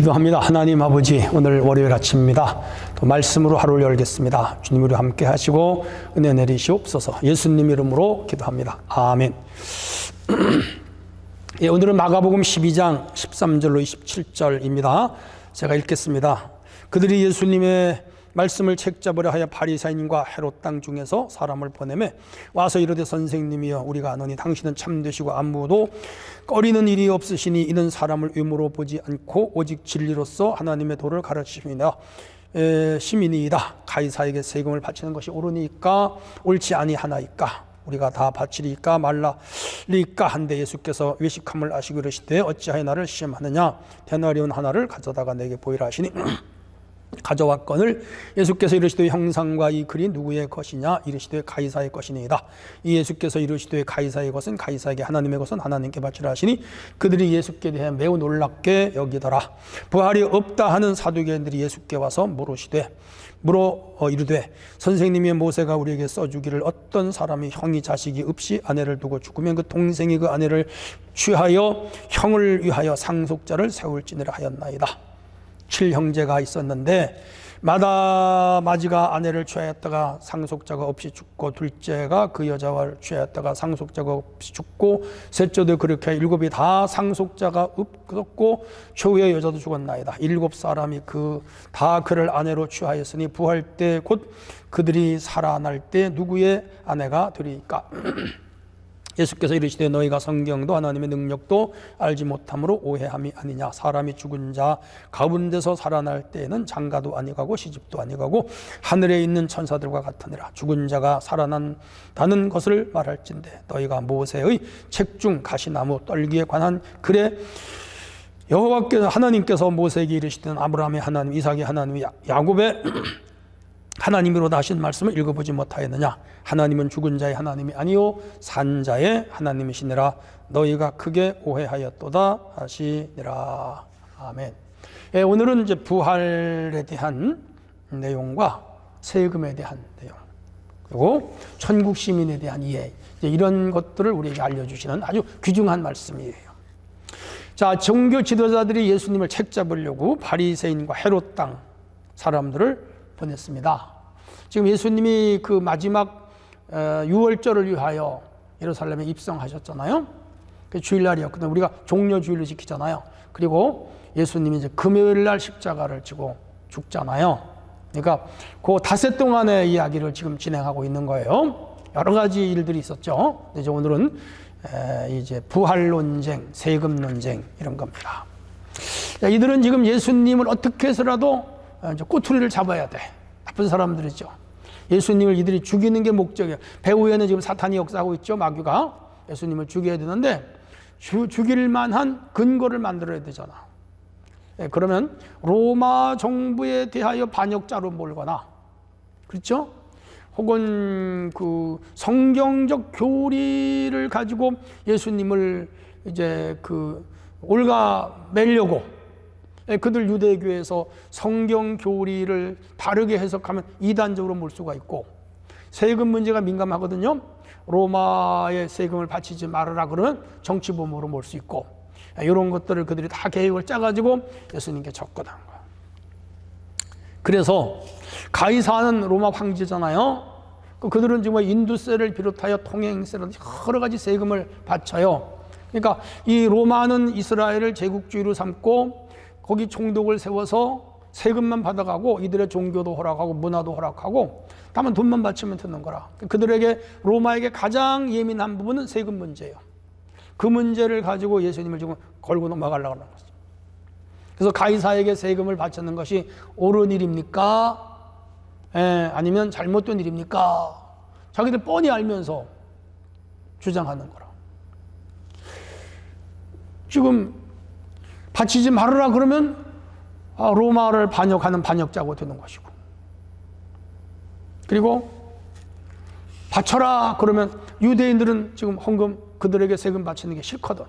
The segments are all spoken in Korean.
기도합니다. 하나님 아버지, 오늘 월요일 아침입니다. 또 말씀으로 하루를 열겠습니다. 주님 우리 함께 하시고 은혜 내리시옵소서. 예수님 이름으로 기도합니다. 아멘. 예, 오늘은 마가복음 12장 13절로 27절입니다. 제가 읽겠습니다. 그들이 예수님의 말씀을 책잡으려 하여 바리사인과 헤롯 땅 중에서 사람을 보내매 와서 이르되 선생님이여 우리가 아노니 당신은 참되시고 아무도 꺼리는 일이 없으시니 이는 사람을 의무로 보지 않고 오직 진리로서 하나님의 도를 가르치시니라. 시민이이다. 가이사에게 세금을 바치는 것이 옳으니까 옳지 아니하나이까 우리가 다 바치리까 말라리까 한데 예수께서 외식함을 아시고 이르시되 어찌하여 나를 시험하느냐 데나리온 하나를 가져다가 내게 보이라 하시니 가져왔거늘 예수께서 이르시되 형상과 이 글이 누구의 것이냐 이르시되 가이사의 것이니이다. 이 예수께서 이르시되 가이사의 것은 가이사에게 하나님의 것은 하나님께 바치라 하시니 그들이 예수께 대해 매우 놀랍게 여기더라. 부활이 없다 하는 사두개인들이 예수께 와서 이르되 선생님이 모세가 우리에게 써주기를 어떤 사람이 형이 자식이 없이 아내를 두고 죽으면 그 동생이 그 아내를 취하여 형을 위하여 상속자를 세울지니라 하였나이다. 7형제가 있었는데 마지가 아내를 취하였다가 상속자가 없이 죽고 둘째가 그 여자와 취하였다가 상속자가 없이 죽고 셋째도 그렇게 7이 다 상속자가 없었고 최후의 여자도 죽었나이다. 7사람이 다 그를 아내로 취하였으니 부활 때 곧 그들이 살아날 때 누구의 아내가 되리까? 예수께서 이르시되 너희가 성경도 하나님의 능력도 알지 못함으로 오해함이 아니냐. 사람이 죽은 자 가운데서 살아날 때에는 장가도 아니가고 시집도 아니가고 하늘에 있는 천사들과 같으니라. 죽은 자가 살아난다는 것을 말할진대 너희가 모세의 책 중 가시나무 떨기에 관한 글에 여호와께서 하나님께서 모세에게 이르시던 아브라함의 하나님 이삭의 하나님 야곱의 하나님으로다 하신 말씀을 읽어보지 못하였느냐. 하나님은 죽은 자의 하나님이 아니요 산 자의 하나님이시니라. 너희가 크게 오해하였도다 하시니라. 아멘. 예, 오늘은 이제 부활에 대한 내용과 세금에 대한 내용 그리고 천국 시민에 대한 이해 이런 것들을 우리에게 알려주시는 아주 귀중한 말씀이에요. 자, 종교 지도자들이 예수님을 책잡으려고 바리새인과 헤롯 땅 사람들을 보냈습니다. 지금 예수님이 그 마지막 유월절을 위하여 예루살렘에 입성하셨잖아요. 그 주일날이었거든요. 우리가 종려주일을 지키잖아요. 그리고 예수님이 이제 금요일날 십자가를 지고 죽잖아요. 그러니까 그 닷새 동안의 이야기를 지금 진행하고 있는 거예요. 여러 가지 일들이 있었죠. 이제 오늘은 이제 부활 논쟁, 세금 논쟁 이런 겁니다. 이들은 지금 예수님을 어떻게 해서라도 이제 꼬투리를 잡아야 돼. 나쁜 사람들이죠. 예수님을 이들이 죽이는 게 목적이에요. 배후에는 지금 사탄이 역사하고 있죠. 마귀가 예수님을 죽여야 되는데 죽일 만한 근거를 만들어야 되잖아. 그러면 로마 정부에 대하여 반역자로 몰거나, 그렇죠? 혹은 그 성경적 교리를 가지고 예수님을 이제 올가매려고 그들 유대교에서 성경 교리를 다르게 해석하면 이단적으로 몰 수가 있고, 세금 문제가 민감하거든요. 로마의 세금을 바치지 말아라 그러면 정치범으로 몰 수 있고, 이런 것들을 그들이 다 계획을 짜가지고 예수님께 접근한 거예요. 그래서 가이사는 로마 황제잖아요. 그들은 정말 인두세를 비롯하여 통행세를 여러 가지 세금을 바쳐요. 그러니까 이 로마는 이스라엘을 제국주의로 삼고 거기 총독을 세워서 세금만 받아가고 이들의 종교도 허락하고 문화도 허락하고 다만 돈만 바치면 되는 거라. 그들에게 로마에게 가장 예민한 부분은 세금 문제예요. 그 문제를 가지고 예수님을 지금 걸고 넘어가려고 하는 거죠. 그래서 가이사에게 세금을 바치는 것이 옳은 일입니까? 아니면 잘못된 일입니까? 자기들 뻔히 알면서 주장하는 거라. 지금 바치지 말으라 그러면 로마를 반역하는 반역자가 되는 것이고, 그리고 바쳐라 그러면 유대인들은 지금 헌금 그들에게 세금 바치는 게 싫거든.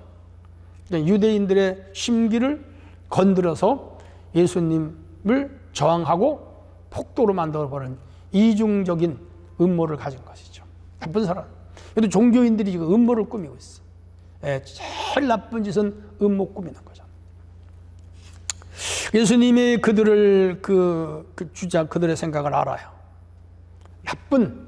유대인들의 심기를 건드려서 예수님을 저항하고 폭도로 만들어버린 이중적인 음모를 가진 것이죠. 나쁜 사람. 그래도 종교인들이 지금 음모를 꾸미고 있어. 제일 나쁜 짓은 음모 꾸미는 거죠. 예수님이 그들을 그들의 생각을 알아요. 나쁜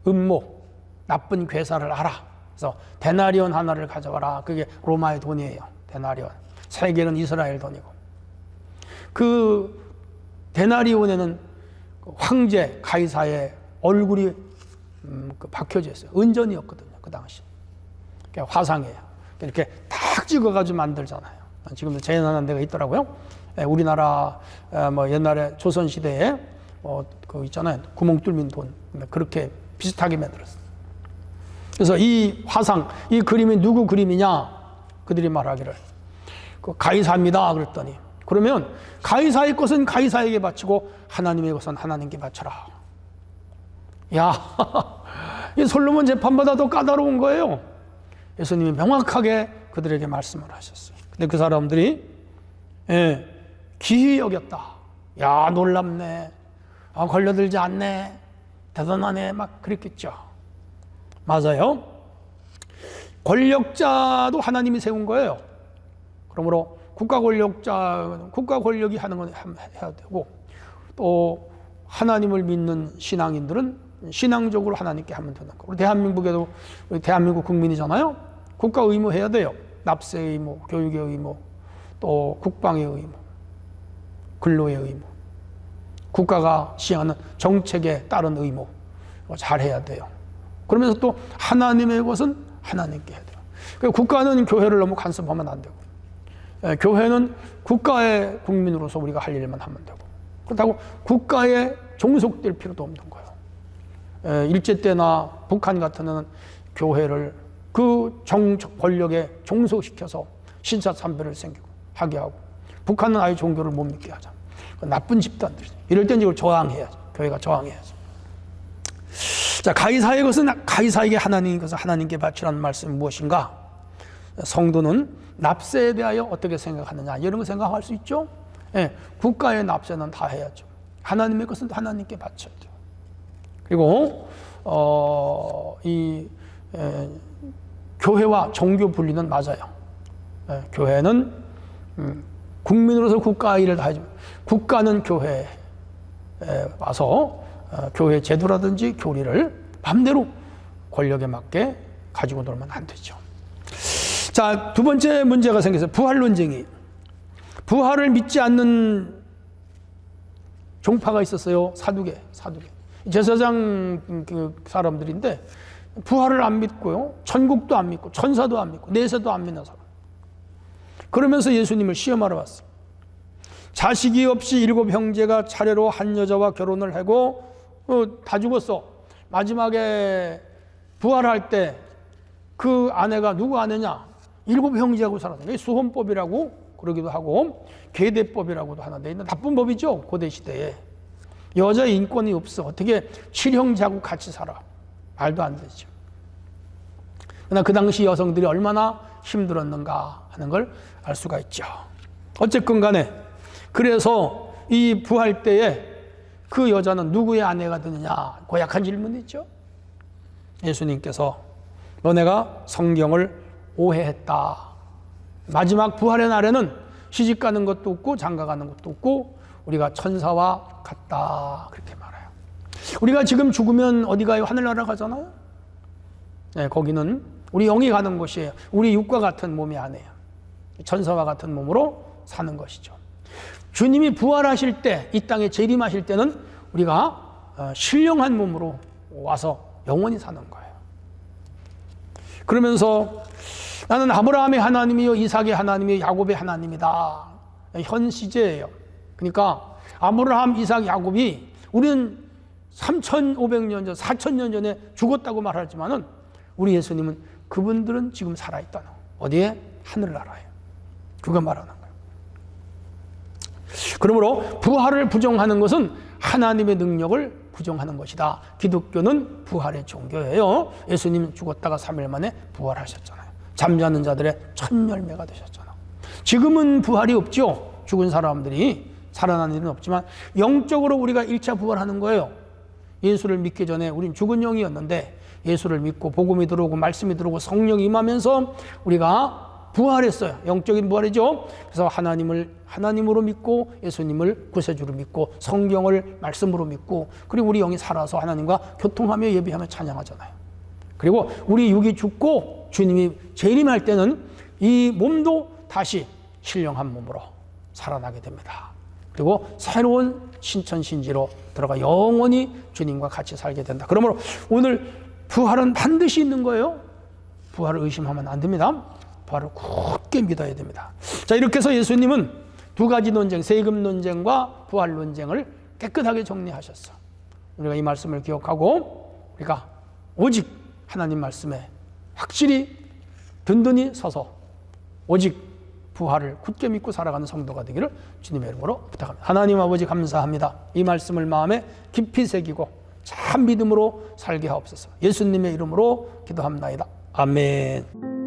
음모, 나쁜 괴사를 알아. 그래서 데나리온 하나를 가져와라. 그게 로마의 돈이에요. 데나리온. 세 개는 이스라엘 돈이고. 그 데나리온에는 황제 가이사의 얼굴이 박혀져 있어요. 은전이었거든요. 그 당시. 화상이에요. 이렇게 탁 찍어가지고 만들잖아요. 지금도 재현하는 데가 있더라고요. 우리나라 뭐 옛날에 조선시대에 그 있잖아요. 구멍 뚫린 돈. 그렇게 비슷하게 만들었어요. 그래서 이 화상, 이 그림이 누구 그림이냐? 그들이 말하기를 그 가이사입니다. 그랬더니 그러면 가이사의 것은 가이사에게 바치고 하나님의 것은 하나님께 바쳐라. 야, 이 솔로몬 재판보다 더 까다로운 거예요. 예수님이 명확하게 그들에게 말씀을 하셨어요. 근데 그 사람들이 기이 여겼다. 야, 놀랍네. 걸려들지 않네. 대단하네. 막 그랬겠죠. 맞아요. 권력자도 하나님이 세운 거예요. 그러므로 국가 권력이 하는 건 해야 되고, 또 하나님을 믿는 신앙인들은 신앙적으로 하나님께 하면 되는 거고, 대한민국에도 우리 대한민국 국민이잖아요. 국가 의무 해야 돼요. 납세 의무, 교육의 의무, 또 국방의 의무, 근로의 의무, 국가가 시행하는 정책에 따른 의무 잘 해야 돼요. 그러면서 또 하나님의 것은 하나님께 해야 돼요. 국가는 교회를 너무 간섭하면 안 되고, 교회는 국가의 국민으로서 우리가 할 일만 하면 되고, 그렇다고 국가에 종속될 필요도 없는 거예요. 일제 때나 북한 같은 데는 교회를 그 정적 권력에 종속시켜서 신사참배를 하게 하고, 북한은 아예 종교를 못 믿게 하자. 나쁜 집단들이죠. 이럴 땐 이걸 저항해야죠. 교회가 저항해야죠. 자, 가이사의 것은 가이사에게, 하나님의 것은 하나님께 바치라는 말씀이 무엇인가? 성도는 납세에 대하여 어떻게 생각하느냐, 이런 거 생각할 수 있죠. 국가의 납세는 다 해야죠. 하나님의 것은 하나님께 바쳐야 돼요. 그리고 교회와 종교 분리는 맞아요. 교회는 국민으로서 국가 일을 다 해주면, 국가는 교회에 와서 교회 제도라든지 교리를 맘대로 권력에 맞게 가지고 놀면 안 되죠. 자, 두 번째 문제가 생겼어요. 부활 논쟁이. 부활을 믿지 않는 종파가 있었어요. 사두개. 제사장 그 사람들인데 부활을 안 믿고요, 천국도 안 믿고, 천사도 안 믿고, 내세도 안 믿는 사람. 그러면서 예수님을 시험하러 왔어요. 자식이 없이 7 형제가 차례로 한 여자와 결혼을 하고 다 죽었어. 마지막에 부활할 때 그 아내가 누구 아내냐? 7 형제하고 살았어요. 수혼법이라고 그러기도 하고 계대법이라고도 하는데, 있는 나쁜 법이죠. 고대 시대에 여자 인권이 없어. 어떻게 7형제하고 같이 살아? 말도 안 되죠. 그러나 그 당시 여성들이 얼마나 힘들었는가 하는 걸 알 수가 있죠. 어쨌건 간에 그래서 이 부활 때에 그 여자는 누구의 아내가 되느냐, 고약한 질문이죠. 예수님께서 너네가 성경을 오해했다. 마지막 부활의 날에는 시집 가는 것도 없고 장가 가는 것도 없고 우리가 천사와 같다, 그렇게 말해요. 우리가 지금 죽으면 어디 가요? 하늘나라 가잖아요. 네, 거기는 우리 영이 가는 곳이에요. 우리 육과 같은 몸이 아니에요. 천사와 같은 몸으로 사는 것이죠. 주님이 부활하실 때, 이 땅에 재림하실 때는 우리가 신령한 몸으로 와서 영원히 사는 거예요. 그러면서 나는 아브라함의 하나님이요, 이삭의 하나님이요, 야곱의 하나님이다. 현 시제예요. 그러니까 아브라함, 이삭, 야곱이 우리는 3,500년 전, 4,000년 전에 죽었다고 말하지만은 우리 예수님은 그분들은 지금 살아있다는, 어디에? 하늘나라에. 그거 말하는 거예요. 그러므로 부활을 부정하는 것은 하나님의 능력을 부정하는 것이다. 기독교는 부활의 종교예요. 예수님 죽었다가 3일 만에 부활하셨잖아요. 잠자는 자들의 첫 열매가 되셨잖아요. 지금은 부활이 없죠. 죽은 사람들이 살아나는 일은 없지만 영적으로 우리가 1차 부활하는 거예요. 예수를 믿기 전에 우린 죽은 영이었는데 예수를 믿고 복음이 들어오고 말씀이 들어오고 성령이 임하면서 우리가 부활했어요. 영적인 부활이죠. 그래서 하나님으로 믿고 예수님을 구세주로 믿고 성경을 말씀으로 믿고 그리고 우리 영이 살아서 하나님과 교통하며 예배하며 찬양하잖아요. 그리고 우리 육이 죽고 주님이 재림할 때는 이 몸도 다시 신령한 몸으로 살아나게 됩니다. 그리고 새로운 신천신지로 들어가 영원히 주님과 같이 살게 된다. 그러므로 오늘 부활은 반드시 있는 거예요. 부활을 의심하면 안 됩니다. 부활을 굳게 믿어야 됩니다. 자, 이렇게 해서 예수님은 두 가지 논쟁, 세금 논쟁과 부활 논쟁을 깨끗하게 정리하셨어. 우리가 이 말씀을 기억하고 우리가 오직 하나님 말씀에 확실히 든든히 서서 오직 부활을 굳게 믿고 살아가는 성도가 되기를 주님의 이름으로 부탁합니다. 하나님 아버지 감사합니다. 이 말씀을 마음에 깊이 새기고 참 믿음으로 살게 하옵소서. 예수님의 이름으로 기도합나이다. 아멘.